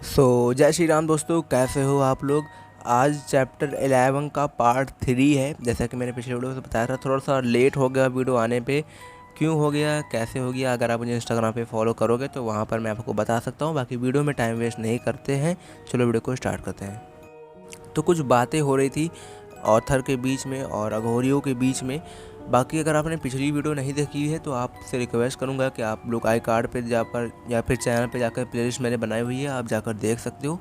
जय श्री राम दोस्तों, कैसे हो आप लोग। आज चैप्टर 11 का पार्ट 3 है। जैसा कि मैंने पिछले वीडियो से बताया था, थोड़ा सा लेट हो गया वीडियो आने पे। क्यों हो गया, कैसे हो गया, अगर आप मुझे इंस्टाग्राम पे फॉलो करोगे तो वहाँ पर मैं आपको बता सकता हूँ। बाकी वीडियो में टाइम वेस्ट नहीं करते हैं, चलो वीडियो को स्टार्ट करते हैं। तो कुछ बातें हो रही थी ऑथर के बीच में और अघोरियों के बीच में। बाकी अगर आपने पिछली वीडियो नहीं देखी है तो आपसे रिक्वेस्ट करूंगा कि आप लोग आई कार्ड पर जाकर या फिर चैनल पे जाकर प्लेलिस्ट मैंने बनाई हुई है, आप जाकर देख सकते हो।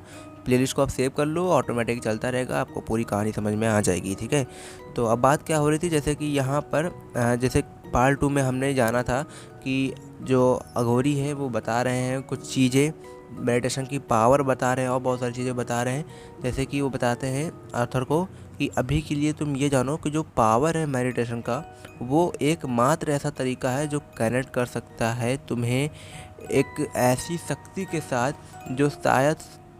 प्लेलिस्ट को आप सेव कर लो, ऑटोमेटिक चलता रहेगा, आपको पूरी कहानी समझ में आ जाएगी। ठीक है, तो अब बात क्या हो रही थी, जैसे कि यहाँ पर जैसे पार्ट 2 में हमने जाना था कि जो अघोरी है वो बता रहे हैं कुछ चीज़ें, मेडिटेशन की पावर बता रहे हैं और बहुत सारी चीज़ें बता रहे हैं। जैसे कि वो बताते हैं आर्थर को कि अभी के लिए तुम ये जानो कि जो पावर है मेडिटेशन का, वो एकमात्र ऐसा तरीका है जो कनेक्ट कर सकता है तुम्हें एक ऐसी शक्ति के साथ जो शायद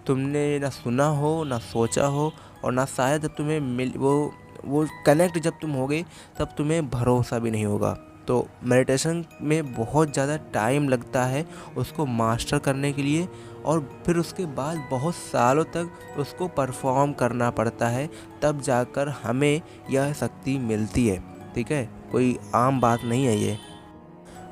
तुमने ना सुना हो, ना सोचा हो, और ना शायद जब तुम्हें मिल वो कनेक्ट जब तुम होगे तब तुम्हें भरोसा भी नहीं होगा। तो मेडिटेशन में बहुत ज़्यादा टाइम लगता है उसको मास्टर करने के लिए, और फिर उसके बाद बहुत सालों तक उसको परफॉर्म करना पड़ता है, तब जाकर हमें यह शक्ति मिलती है। ठीक है, कोई आम बात नहीं है ये।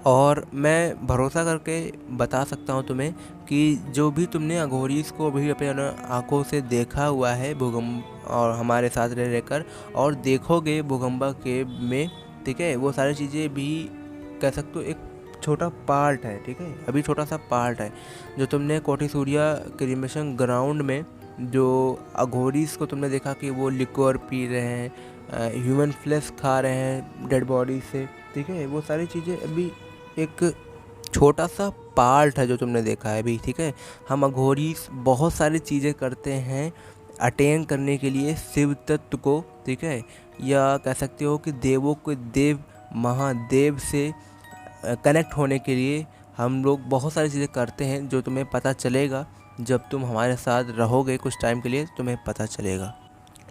और मैं भरोसा करके बता सकता हूँ तुम्हें कि जो भी तुमने अघोरीस को अभी अपने आँखों से देखा हुआ है भूकंप और हमारे साथ रह रहकर, और देखोगे भूकंपा केव में, ठीक है, वो सारी चीज़ें भी कह सकते हो एक छोटा पार्ट है। ठीक है, अभी छोटा सा पार्ट है जो तुमने कोठी सूर्या क्रीमेशन ग्राउंड में जो अघोरीस को तुमने देखा कि वो लिक्वर पी रहे हैं, ह्यूमन फ्लेश खा रहे हैं डेड बॉडी से। ठीक है, वो सारी चीज़ें अभी एक छोटा सा पार्ट है जो तुमने देखा है अभी। ठीक है, हम अघोरीस बहुत सारी चीज़ें करते हैं अटेन करने के लिए शिव तत्व को। ठीक है, या कह सकते हो कि देवों के देव महादेव से कनेक्ट होने के लिए हम लोग बहुत सारी चीज़ें करते हैं, जो तुम्हें पता चलेगा जब तुम हमारे साथ रहोगे कुछ टाइम के लिए, तुम्हें पता चलेगा।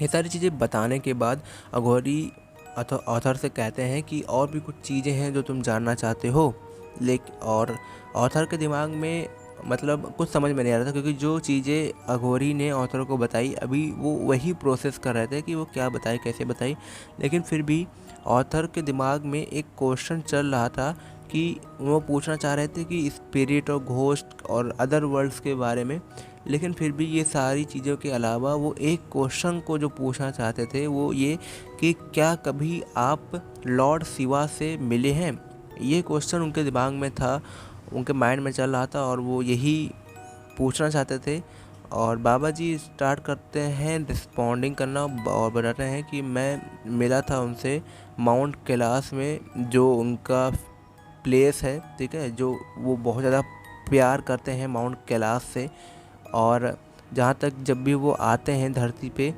ये सारी चीज़ें बताने के बाद अघोरी ऑथर से कहते हैं कि और भी कुछ चीज़ें हैं जो तुम जानना चाहते हो। लेकिन और ऑथर के दिमाग में मतलब कुछ समझ में नहीं आ रहा था, क्योंकि जो चीज़ें अघोरी ने ऑथर को बताई अभी वो वही प्रोसेस कर रहे थे कि वो क्या बताई, कैसे बताई। लेकिन फिर भी ऑथर के दिमाग में एक क्वेश्चन चल रहा था कि वो पूछना चाह रहे थे कि स्पिरिट और घोस्ट और अदर वर्ल्ड्स के बारे में। लेकिन फिर भी ये सारी चीज़ों के अलावा वो एक क्वेश्चन को जो पूछना चाहते थे वो ये कि क्या कभी आप लॉर्ड शिवा से मिले हैं। ये क्वेश्चन उनके दिमाग में था, उनके माइंड में चल रहा था, और वो यही पूछना चाहते थे। और बाबा जी स्टार्ट करते हैं रिस्पॉन्डिंग करना और बताते हैं कि मैं मिला था उनसे माउंट कैलाश में, जो उनका प्लेस है। ठीक है, जो वो बहुत ज़्यादा प्यार करते हैं माउंट कैलाश से। और जहाँ तक जब भी वो आते हैं धरती पे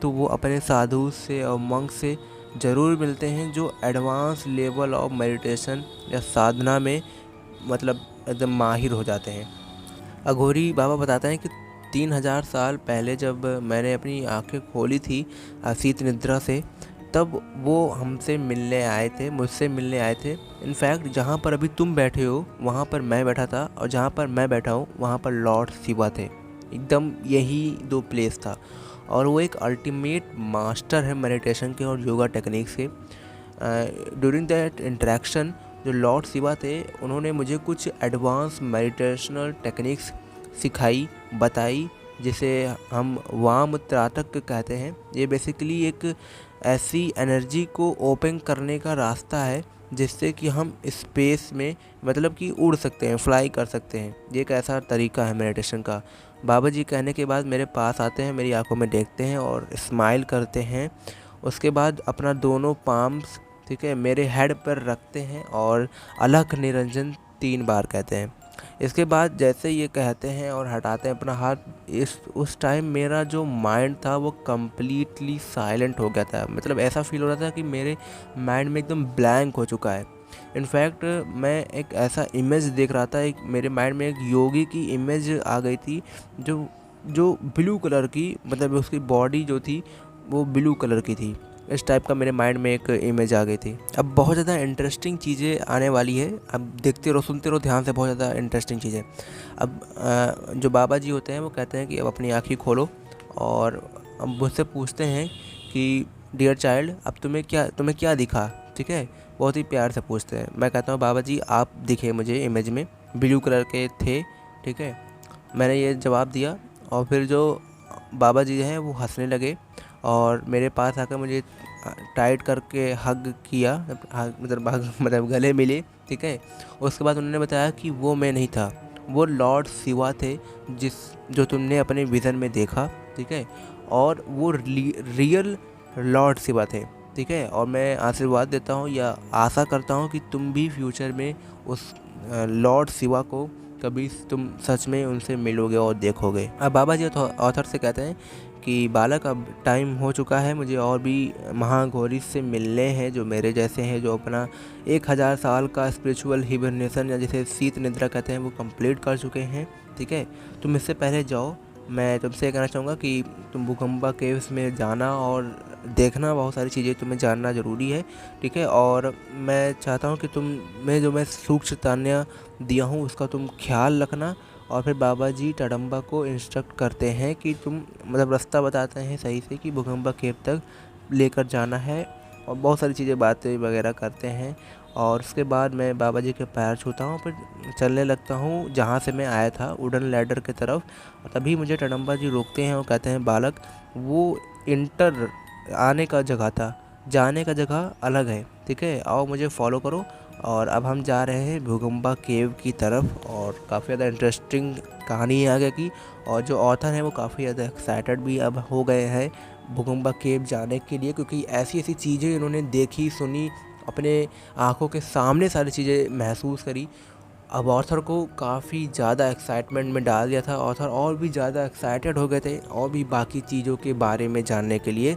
तो वो अपने साधु से और मंक से ज़रूर मिलते हैं जो एडवांस लेवल ऑफ मेडिटेशन या साधना में मतलब एकदम माहिर हो जाते हैं। अघोरी बाबा बताते हैं कि 3000 साल पहले जब मैंने अपनी आंखें खोली थी शीत निद्रा से, तब वो हमसे मिलने आए थे, मुझसे मिलने आए थे। इनफैक्ट जहाँ पर अभी तुम बैठे हो वहाँ पर मैं बैठा था, और जहाँ पर मैं बैठा हूँ वहाँ पर लॉर्ड शिवा थे। एकदम यही दो प्लेस था। और वो एक अल्टीमेट मास्टर है मेडिटेशन के और योगा टेक्निक्स के। ड्यूरिंग दैट इंटरेक्शन जो लॉर्ड शिवा थे उन्होंने मुझे कुछ एडवांस मेडिटेशनल टेक्निक्स सिखाई, बताई, जिसे हम वाम त्राटक कहते हैं। ये बेसिकली एक ऐसी एनर्जी को ओपन करने का रास्ता है जिससे कि हम स्पेस में मतलब कि उड़ सकते हैं, फ्लाई कर सकते हैं। ये एक ऐसा तरीका है मेडिटेशन का। बाबा जी कहने के बाद मेरे पास आते हैं, मेरी आंखों में देखते हैं और स्माइल करते हैं। उसके बाद अपना दोनों पाम्स, ठीक है, मेरे हेड पर रखते हैं और अलख निरंजन 3 बार कहते हैं। इसके बाद जैसे ये कहते हैं और हटाते हैं अपना हाथ, इस उस टाइम मेरा जो माइंड था वो कम्प्लीटली साइलेंट हो गया था। मतलब ऐसा फील हो रहा था कि मेरे माइंड में एकदम ब्लैंक हो चुका है। इनफैक्ट मैं एक ऐसा इमेज देख रहा था, एक मेरे माइंड में एक योगी की इमेज आ गई थी जो जो ब्लू कलर की, मतलब उसकी बॉडी जो थी वो ब्लू कलर की थी। इस टाइप का मेरे माइंड में एक इमेज आ गई थी। अब बहुत ज़्यादा इंटरेस्टिंग चीज़ें आने वाली है, अब देखते रहो सुनते रहो ध्यान से, बहुत ज़्यादा इंटरेस्टिंग चीज़ें। अब जो बाबा जी होते हैं वो कहते हैं कि अब अपनी आँखें खोलो और अब मुझसे पूछते हैं कि डियर चाइल्ड अब तुम्हें क्या दिखा, ठीक है, बहुत ही प्यार से पूछते हैं। मैं कहता हूँ बाबा जी आप दिखे मुझे इमेज में, ब्लू कलर के थे, ठीक है। मैंने ये जवाब दिया और फिर जो बाबा जी हैं वो हंसने लगे और मेरे पास आकर मुझे टाइट करके हग किया, मतलब गले मिले, ठीक है। उसके बाद उन्होंने बताया कि वो मैं नहीं था, वो लॉर्ड शिवा थे जो तुमने अपने विज़न में देखा, ठीक है, और वो रियल लॉर्ड शिवा थे, ठीक है। और मैं आशीर्वाद देता हूँ या आशा करता हूँ कि तुम भी फ्यूचर में उस लॉर्ड शिवा को कभी तुम सच में उनसे मिलोगे और देखोगे। अब बाबा जी ऑथर से कहते हैं कि बालक अब टाइम हो चुका है, मुझे और भी महाघोरी से मिलने हैं जो मेरे जैसे हैं, जो अपना 1000 साल का स्पिरिचुअल हिबरनेशन या जिसे शीत निद्रा कहते हैं वो कंप्लीट कर चुके हैं, ठीक है। तुम इससे पहले जाओ, मैं तुमसे कहना चाहूँगा कि तुम भूकंपा केव्स में जाना और देखना, बहुत सारी चीज़ें तुम्हें जानना ज़रूरी है, ठीक है। और मैं चाहता हूँ कि मैं जो मैं सूक्ष्म तान्या दिया हूँ उसका तुम ख्याल रखना। और फिर बाबा जी टडम्बा को इंस्ट्रक्ट करते हैं कि तुम मतलब रास्ता बताते हैं सही से कि भूकंपा केव तक लेकर जाना है और बहुत सारी चीज़ें बातें वगैरह करते हैं। और उसके बाद मैं बाबा जी के पैर छूता हूँ, फिर चलने लगता हूँ जहाँ से मैं आया था, वुडन लैडर की तरफ। और तभी मुझे टडम्बा जी रोकते हैं और कहते हैं बालक वो इंटर आने का जगह था, जाने का जगह अलग है, ठीक है, आओ मुझे फॉलो करो। और अब हम जा रहे हैं भूकंपा केव की तरफ और काफ़ी ज़्यादा इंटरेस्टिंग कहानी है आगे की। और जो ऑथर हैं वो काफ़ी ज़्यादा एक्साइटेड भी अब हो गए हैं भूकंपा केव जाने के लिए, क्योंकि ऐसी ऐसी चीज़ें इन्होंने देखी सुनी, अपने आँखों के सामने सारी चीज़ें महसूस करी। अब ऑथर को काफ़ी ज़्यादा एक्साइटमेंट में डाल दिया था, ऑथर और भी ज़्यादा एक्साइटेड हो गए थे और भी बाकी चीज़ों के बारे में जानने के लिए।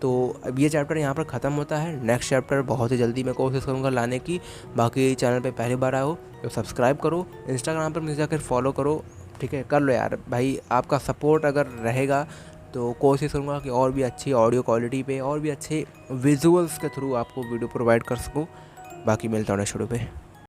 तो अब ये चैप्टर यहाँ पर ख़त्म होता है। नेक्स्ट चैप्टर बहुत ही जल्दी मैं कोशिश करूँगा लाने की। बाकी चैनल पे पहली बार आए हो तो सब्सक्राइब करो, इंस्टाग्राम पर मुझे जाकर फॉलो करो, ठीक है, कर लो यार भाई। आपका सपोर्ट अगर रहेगा तो कोशिश करूँगा कि और भी अच्छी ऑडियो क्वालिटी पे और भी अच्छे विजुअल्स के थ्रू आपको वीडियो प्रोवाइड कर सकूँ। बाकी मिलता हूँ नेक्स्ट वीडियो पे।